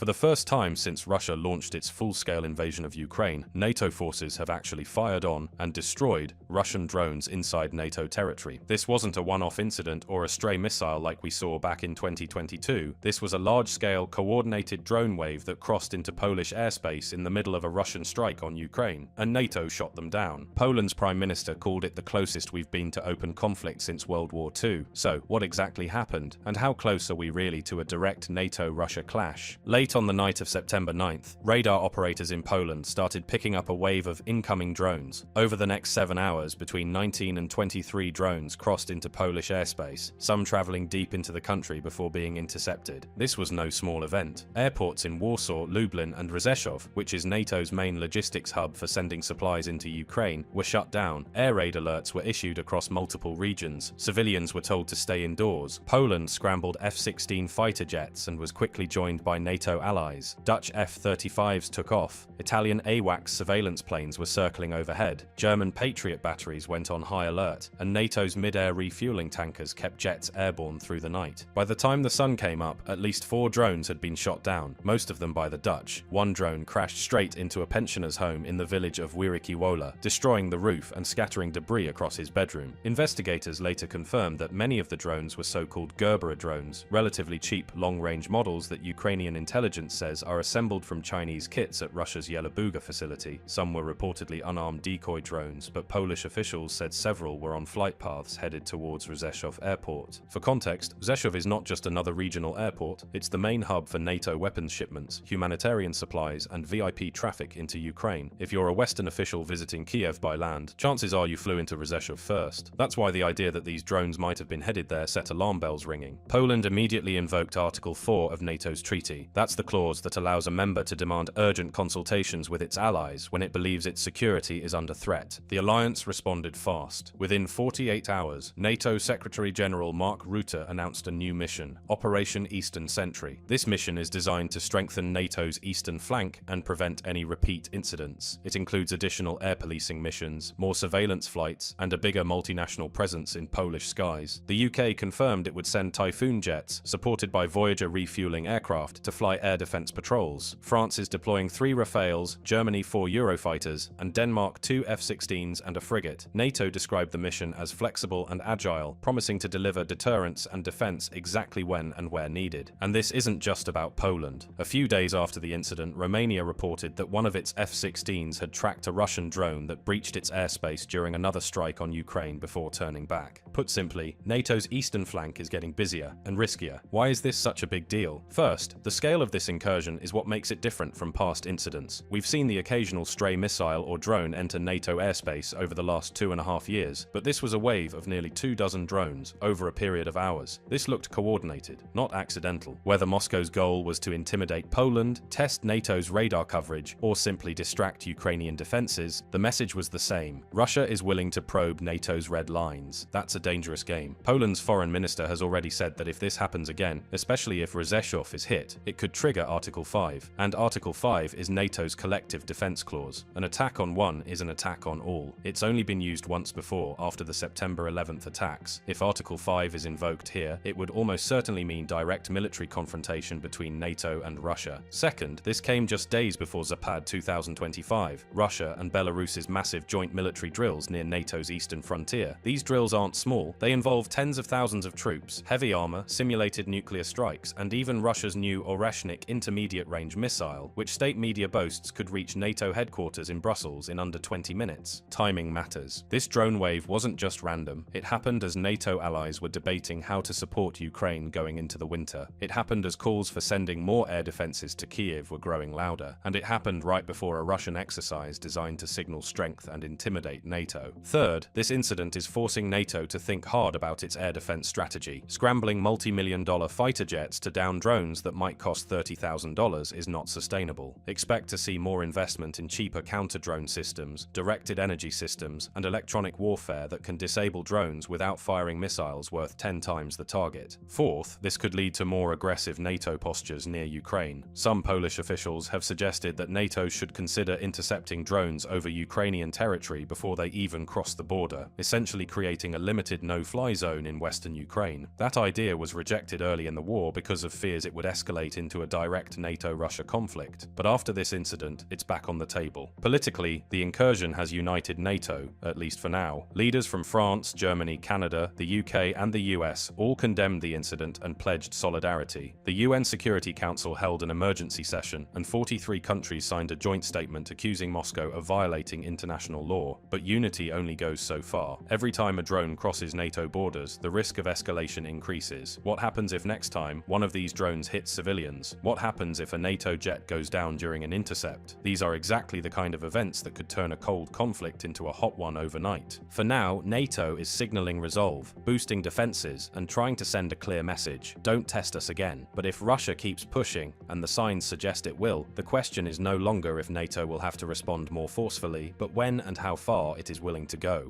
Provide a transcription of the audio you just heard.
For the first time since Russia launched its full-scale invasion of Ukraine, NATO forces have actually fired on and destroyed Russian drones inside NATO territory. This wasn't a one-off incident or a stray missile like we saw back in 2022. This was a large-scale, coordinated drone wave that crossed into Polish airspace in the middle of a Russian strike on Ukraine, and NATO shot them down. Poland's Prime Minister called it the closest we've been to open conflict since World War II. So, what exactly happened, and how close are we really to a direct NATO-Russia clash? Late on the night of September 9th, radar operators in Poland started picking up a wave of incoming drones. Over the next 7 hours, between 19 and 23 drones crossed into Polish airspace, some traveling deep into the country before being intercepted. This was no small event. Airports in Warsaw, Lublin, and Rzeszów, which is NATO's main logistics hub for sending supplies into Ukraine, were shut down. Air raid alerts were issued across multiple regions. Civilians were told to stay indoors. Poland scrambled F-16 fighter jets and was quickly joined by NATO allies. Dutch F-35s took off. Italian AWACS surveillance planes were circling overhead. German Patriot batteries went on high alert, and NATO's mid-air refueling tankers kept jets airborne through the night. By the time the sun came up, at least 4 drones had been shot down, most of them by the Dutch. One drone crashed straight into a pensioner's home in the village of Wirikiwola, destroying the roof and scattering debris across his bedroom. Investigators later confirmed that many of the drones were so-called Gerber drones, relatively cheap, long-range models that Ukrainian intelligence says are assembled from Chinese kits at Russia's Yelabuga facility. Some were reportedly unarmed decoy drones, but Polish officials said several were on flight paths headed towards Rzeszów airport. For context, Rzeszów is not just another regional airport, it's the main hub for NATO weapons shipments, humanitarian supplies, and VIP traffic into Ukraine. If you're a Western official visiting Kiev by land, chances are you flew into Rzeszów first. That's why the idea that these drones might have been headed there set alarm bells ringing. Poland immediately invoked Article 4 of NATO's treaty. That's the clause that allows a member to demand urgent consultations with its allies when it believes its security is under threat. The alliance responded fast. Within 48 hours, NATO Secretary-General Mark Rutte announced a new mission, Operation Eastern Sentry. This mission is designed to strengthen NATO's eastern flank and prevent any repeat incidents. It includes additional air policing missions, more surveillance flights, and a bigger multinational presence in Polish skies. The UK confirmed it would send Typhoon jets, supported by Voyager refueling aircraft, to fly air defense patrols. France is deploying 3 Rafales, Germany 4 Eurofighters, and Denmark 2 F-16s and a frigate. NATO described the mission as flexible and agile, promising to deliver deterrence and defense exactly when and where needed. And this isn't just about Poland. A few days after the incident, Romania reported that one of its F-16s had tracked a Russian drone that breached its airspace during another strike on Ukraine before turning back. Put simply, NATO's eastern flank is getting busier and riskier. Why is this such a big deal? First, the scale of this incursion is what makes it different from past incidents. We've seen the occasional stray missile or drone enter NATO airspace over the last 2.5 years, but this was a wave of nearly 24 drones over a period of hours. This looked coordinated, not accidental. Whether Moscow's goal was to intimidate Poland, test NATO's radar coverage, or simply distract Ukrainian defenses, the message was the same. Russia is willing to probe NATO's red lines. That's a dangerous game. Poland's foreign minister has already said that if this happens again, especially if Rzeszów is hit, it could trigger Article 5. And Article 5 is NATO's collective defense clause. An attack on one is an attack on all. It's only been used once before, after the September 11th attacks. If Article 5 is invoked here, it would almost certainly mean direct military confrontation between NATO and Russia. Second, this came just days before Zapad 2025, Russia and Belarus's massive joint military drills near NATO's eastern frontier. These drills aren't small. They involve tens of thousands of troops, heavy armor, simulated nuclear strikes, and even Russia's new Oreshnik intermediate-range missile, which state media boasts could reach NATO headquarters in Brussels in under 20 minutes. Timing matters. This drone wave wasn't just random. It happened as NATO allies were debating how to support Ukraine going into the winter. It happened as calls for sending more air defenses to Kiev were growing louder. And it happened right before a Russian exercise designed to signal strength and intimidate NATO. Third, this incident is forcing NATO to think hard about its air defense strategy. Scrambling multi-million-dollar fighter jets to down drones that might cost $30,000 is not sustainable. Expect to see more investment in cheaper counter-drone systems, directed energy systems, and electronic warfare that can disable drones without firing missiles worth 10 times the target. Fourth, this could lead to more aggressive NATO postures near Ukraine. Some Polish officials have suggested that NATO should consider intercepting drones over Ukrainian territory before they even cross the border, essentially creating a limited no-fly zone in western Ukraine. That idea was rejected early in the war because of fears it would escalate into a direct NATO-Russia conflict. But after this incident, it's back on the table. Politically, the incursion has united NATO, at least for now. Leaders from France, Germany, Canada, the UK, and the US all condemned the incident and pledged solidarity. The UN Security Council held an emergency session, and 43 countries signed a joint statement accusing Moscow of violating international law. But unity only goes so far. Every time a drone crosses NATO borders, the risk of escalation increases. What happens if next time one of these drones hits civilians? What happens if a NATO jet goes down during an intercept? These are exactly the kind of events that could turn a cold conflict into a hot one overnight. For now, NATO is signaling resolve, boosting defenses, and trying to send a clear message: don't test us again. But if Russia keeps pushing, and the signs suggest it will, the question is no longer if NATO will have to respond more forcefully, but when and how far it is willing to go.